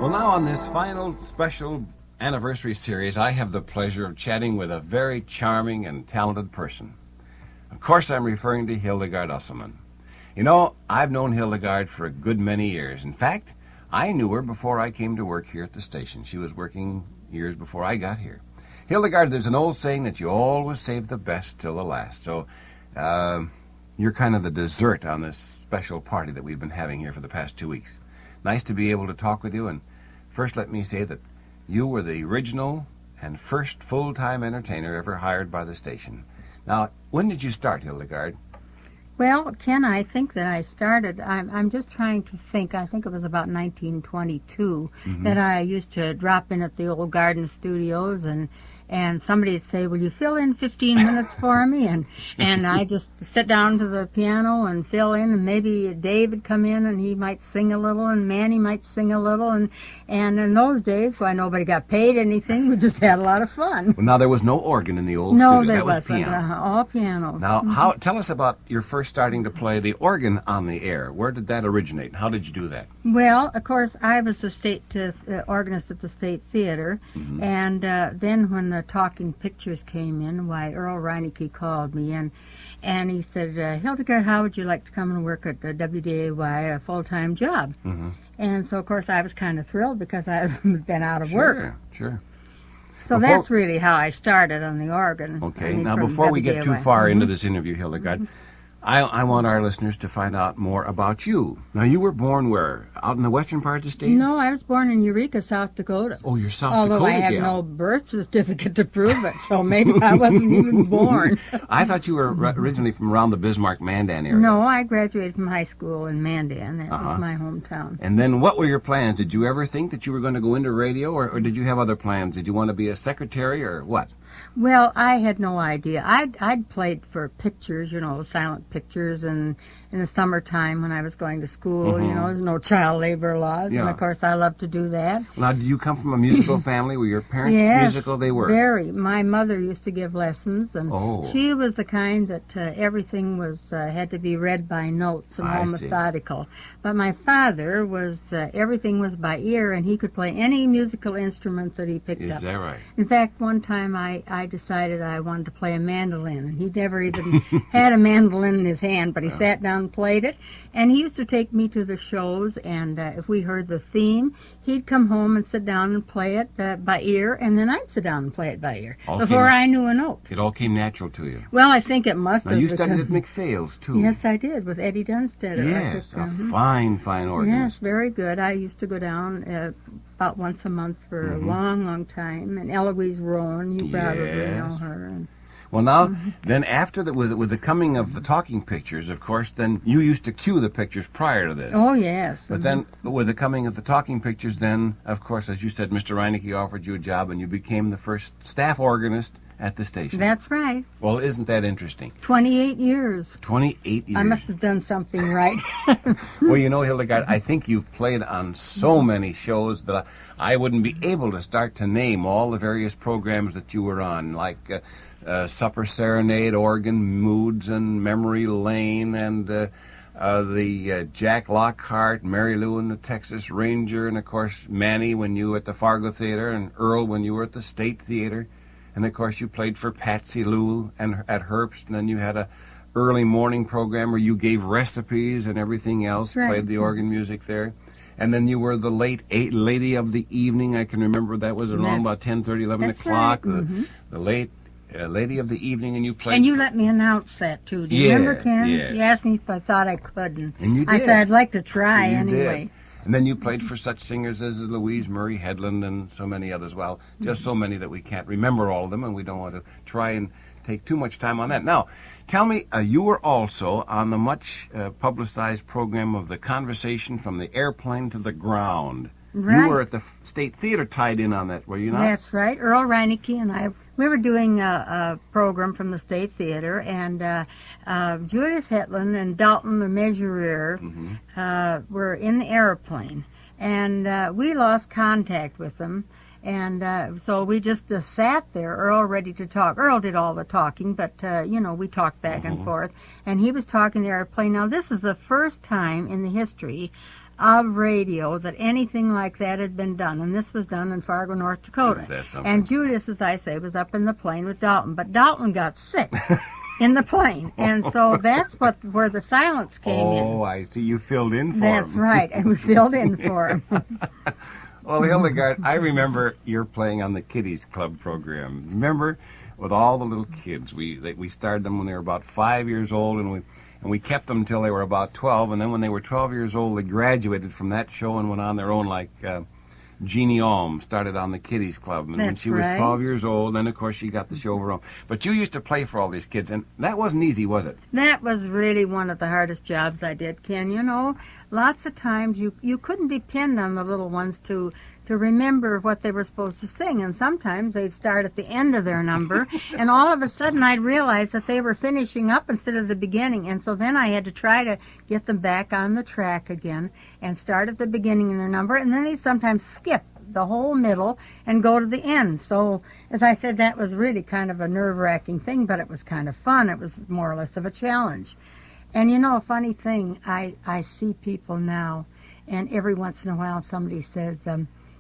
Well, now on this final special anniversary series, I have the pleasure of chatting with a very charming and talented person. Of course, I'm referring to Hildegarde Usselman. You know, I've known Hildegarde for a good many years. In fact, I knew her before I came to work here at the station. She was working years before I got here. Hildegarde, there's an old saying that you always save the best till the last. So, you're kind of the dessert on this special party that we've been having here for the past 2 weeks. Nice to be able to talk with you, and first let me say that you were the original and first full-time entertainer ever hired by the station. Now, when did you start, Hildegarde? Well, Ken, I think that I started, I'm just trying to think, I think it was about 1922 that I used to drop in at the old garden studios, and somebody would say, will you fill in 15 minutes for me? And I just sit down to the piano and fill in, and maybe Dave would come in and he might sing a little, and Manny might sing a little, and in those days, why nobody got paid anything, we just had a lot of fun. Well, now there was no organ in the old studio. No, there wasn't. Piano. All piano. Now, tell us about your first starting to play the organ on the air. Where did that originate? How did you do that? Well, of course, I was the state organist at the State Theatre, and then when the talking pictures came in, why, Earl Reinecke called me and he said, Hildegarde, how would you like to come and work at the WDAY, a full-time job? And so, of course, I was kind of thrilled because I've been out of work. Sure. So that's really how I started on the organ. Okay, now before we get too far into this interview, Hildegarde, I want our listeners to find out more about you. Now, you were born where? Out in the western part of the state? No, I was born in Eureka, South Dakota. Oh, you're South Although Dakota I have gal. no birth certificate to prove it, so maybe I wasn't even born. I thought you were originally from around the Bismarck-Mandan area. No, I graduated from high school in Mandan. That was my hometown. And then what were your plans? Did you ever think that you were going to go into radio, or did you have other plans? Did you want to be a secretary, or what? Well, I had no idea. I'd played for pictures, silent pictures, and in the summertime when I was going to school, there's no child labor laws, and of course I love to do that. Now, did you come from a musical family? Were your parents musical? They were? Very. My mother used to give lessons, and she was the kind that everything was had to be read by notes and all methodical. But my father was, everything was by ear, and he could play any musical instrument that he picked up. Is that right? In fact, one time I decided I wanted to play a mandolin, and he never even had a mandolin in his hand, but he sat down and played it. And he used to take me to the shows, and if we heard the theme, he'd come home and sit down and play it by ear, and then I'd sit down and play it by ear before I knew a note. It all came natural to you. Well, I think it must have. Now, you studied at McPhail's, too. Yes, I did, with Eddie Dunstetter. Yes, a fine organist. Yes, very good. I used to go down about once a month for a long, long time. And Eloise Rowan, you probably know her. Well, now, then after with the coming of the talking pictures, of course, then you used to cue the pictures prior to this. Oh, yes. But then with the coming of the talking pictures, then, of course, as you said, Mr. Reinecke offered you a job, and you became the first staff organist at the station. That's right. Well, isn't that interesting? 28 years. 28 years. I must have done something right. Well, Hildegarde, I think you've played on so many shows that I wouldn't be able to start to name all the various programs that you were on, like Supper Serenade, Organ Moods, and Memory Lane, and the Jack Lockhart, Mary Lou and the Texas Ranger, and, of course, Manny when you were at the Fargo Theatre, and Earl when you were at the State Theatre. And, of course, you played for Patsy Lou and at Herbst, and then you had a early morning program where you gave recipes and everything else, played the organ music there. And then you were the late lady of the evening. I can remember that was around about 10:30, 11 o'clock. Right. The late lady of the evening, and you played. And you let me announce that, too. Do you remember, Ken? Yeah. You asked me if I thought I could, and you did. I said I'd like to try you anyway. Did. And then you played for such singers as Louise Murray Headland and so many others. Well, just so many that we can't remember all of them, and we don't want to try and take too much time on that. Now, tell me, you were also on the much publicized program of The Conversation from the Airplane to the Ground. Right. You were at the State Theatre tied in on that, were you not? That's right. Earl Reinecke and I, we were doing a program from the State Theatre, and Julius Hetland and Dalton the Measurer were in the airplane, and we lost contact with them. And so we just sat there, Earl ready to talk. Earl did all the talking, but, we talked back and forth. And he was talking the airplane. Now, this is the first time in the history of radio that anything like that had been done. And this was done in Fargo, North Dakota. That's something. And Judas, as I say, was up in the plane with Dalton. But Dalton got sick in the plane. And so that's where the silence came in. Oh, I see. You filled in for him. That's right. And we filled in for him. Well, Hildegarde, I remember you're playing on the Kiddies Club program. Remember, with all the little kids, we started them when they were about 5 years old, and we kept them until they were about 12. And then when they were 12 years old, they graduated from that show and went on their own, like Jeannie Alm started on the Kiddies Club. And when she was 12 years old, then, of course, she got the show of her own. But you used to play for all these kids, and that wasn't easy, was it? That was really one of the hardest jobs I did, Ken. You know, lots of times you couldn't depend on the little ones to remember what they were supposed to sing, and sometimes they'd start at the end of their number, and all of a sudden I'd realize that they were finishing up instead of the beginning, and so then I had to try to get them back on the track again and start at the beginning of their number, and then they'd sometimes skip the whole middle and go to the end. So, as I said, that was really kind of a nerve-wracking thing, but it was kind of fun. It was more or less of a challenge. And you know, a funny thing, I see people now, and every once in a while somebody says,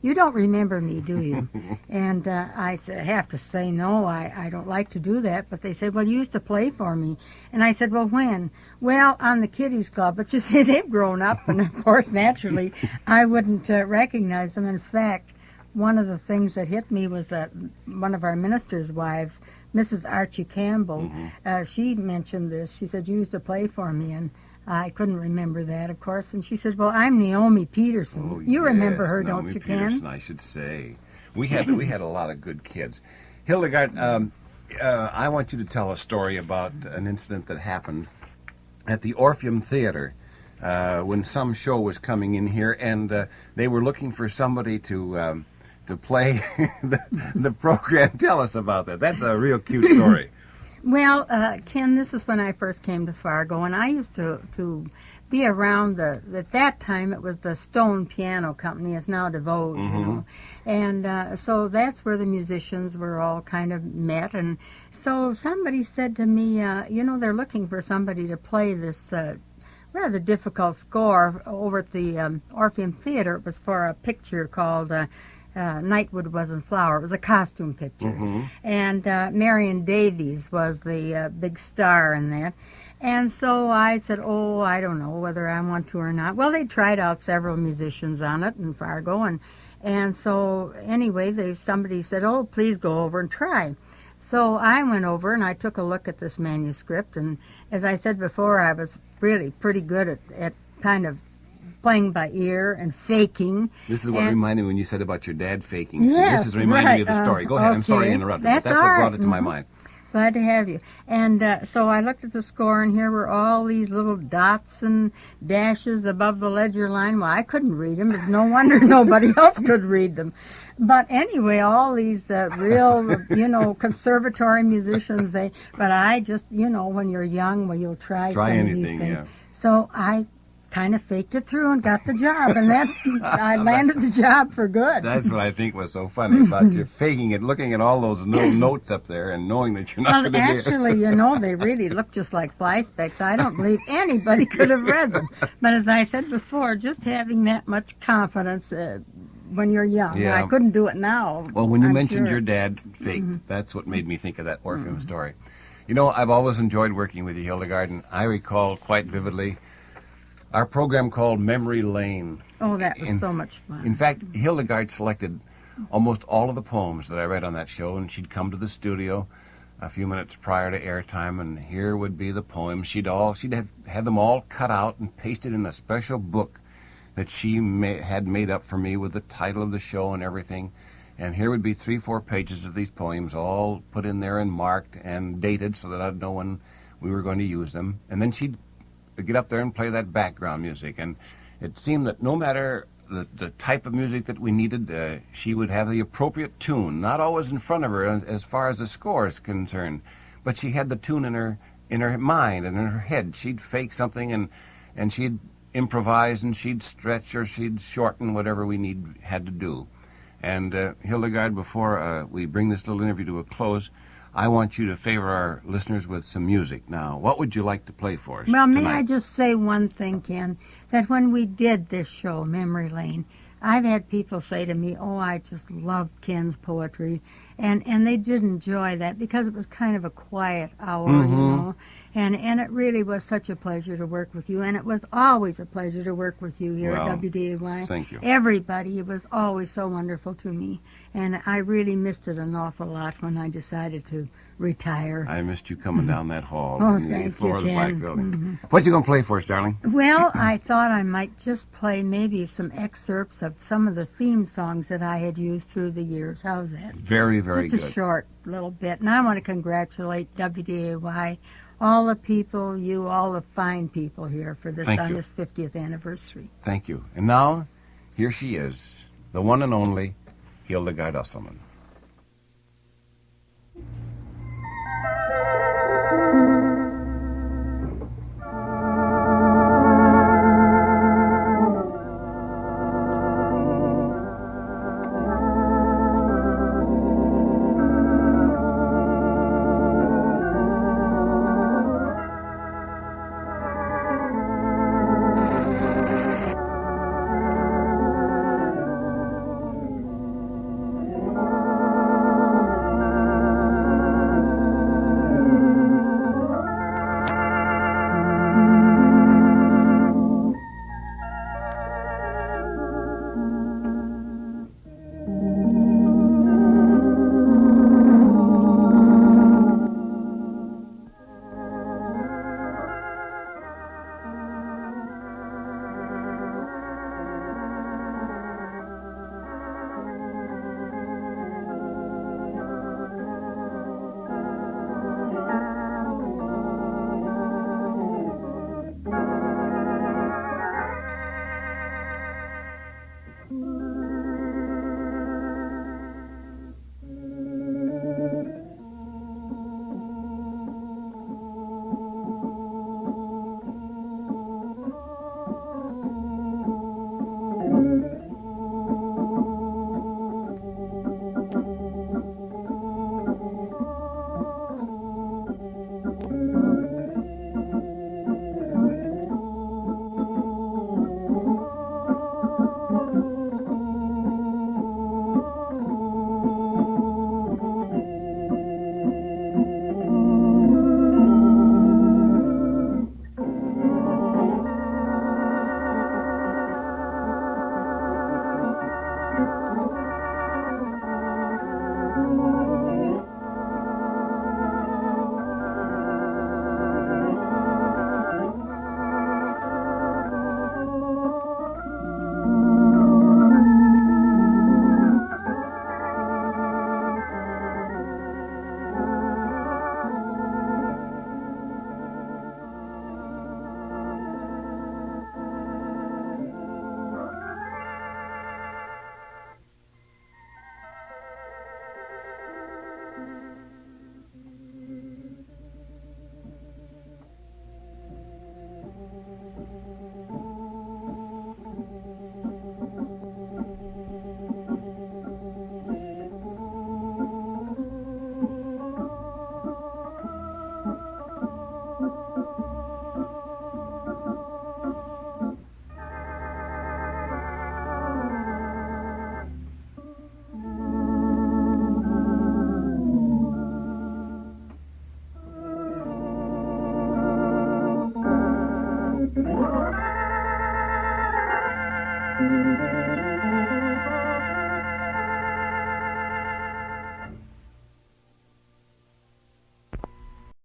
you don't remember me, do you? And I have to say, no, I don't like to do that. But they said, well, you used to play for me. And I said, well, when? Well, on the Kiddies Club. But you see, they've grown up, and of course, naturally, I wouldn't recognize them. In fact, one of the things that hit me was that one of our minister's wives, Mrs. Archie Campbell, she mentioned this. She said, you used to play for me, and I couldn't remember that, of course. And she said, well, I'm Naomi Peterson. Oh, you remember her, Naomi don't you, Peterson, Ken? I should say. We had a lot of good kids. Hildegarde, I want you to tell a story about an incident that happened at the Orpheum Theatre when some show was coming in here, and they were looking for somebody to play the program. Tell us about that. That's a real cute story. Well, Ken, this is when I first came to Fargo, and I used to be around at that time it was the Stone Piano Company. It's now DeVoe, you know. And so that's where the musicians were all kind of met. And so somebody said to me, you know, they're looking for somebody to play this rather difficult score over at the Orpheum Theatre. It was for a picture called Nightwood Wasn't Flower. It was a costume picture. And Marion Davies was the big star in that. And so I said, oh, I don't know whether I want to or not. Well, they tried out several musicians on it in Fargo. And so anyway, somebody said, oh, please go over and try. So I went over and I took a look at this manuscript. And as I said before, I was really pretty good at kind of playing by ear and faking. This is what reminded me when you said about your dad faking. Yes, so this is reminding me of the story. Go ahead. I'm sorry to interrupt you, but that's what brought it to my mind. Glad to have you. And so I looked at the score, and here were all these little dots and dashes above the ledger line. Well, I couldn't read them. It's no wonder nobody else could read them. But anyway, all these real, you know, conservatory musicians, but I just, you know, when you're young, well, you'll try some anything, of these things. Yeah. So I kind of faked it through and got the job, and that I landed the job for good. That's what I think was so funny about you faking it, looking at all those little notes up there and knowing that you're not going to do it. Well, actually, you know, they really look just like fly specks. I don't believe anybody could have read them. But as I said before, just having that much confidence when you're young. Yeah. I couldn't do it now. Well, when you I'm mentioned sure. your dad faked, that's what made me think of that Orpheum story. You know, I've always enjoyed working with you, Hildegarde, and I recall quite vividly our program called Memory Lane. Oh, that was so much fun. In fact, Hildegarde selected almost all of the poems that I read on that show, and she'd come to the studio a few minutes prior to airtime, and here would be the poems. She'd have them all cut out and pasted in a special book that she had made up for me with the title of the show and everything. And here would be 3-4 pages of these poems, all put in there and marked and dated so that I'd know when we were going to use them. And then she'd get up there and play that background music. And it seemed that no matter the type of music that we needed, she would have the appropriate tune, not always in front of her as far as the score is concerned, but she had the tune in her mind and in her head. She'd fake something and she'd improvise and she'd stretch or she'd shorten whatever we had to do. And Hildegarde, before we bring this little interview to a close, I want you to favor our listeners with some music now. What would you like to play for us Well, may tonight? I just say one thing, Ken, that when we did this show, Memory Lane, I've had people say to me, oh, I just loved Ken's poetry, and they did enjoy that because it was kind of a quiet hour, you know, and it really was such a pleasure to work with you, and it was always a pleasure to work with you here at WDAY. Thank you. Everybody was always so wonderful to me, and I really missed it an awful lot when I decided to retire. I missed you coming down that hall Oh, on the thank floor you, of the Black Ken. Building. What you going to play for us, darling? Well, I thought I might just play maybe some excerpts of some of the theme songs that I had used through the years. How's that? Very, very Just good. a short little bit. And I want to congratulate WDAY, all the people, all the fine people here for this Thank on you. this 50th anniversary. Thank you. And now, here she is, the one and only Hildegarde Usselman.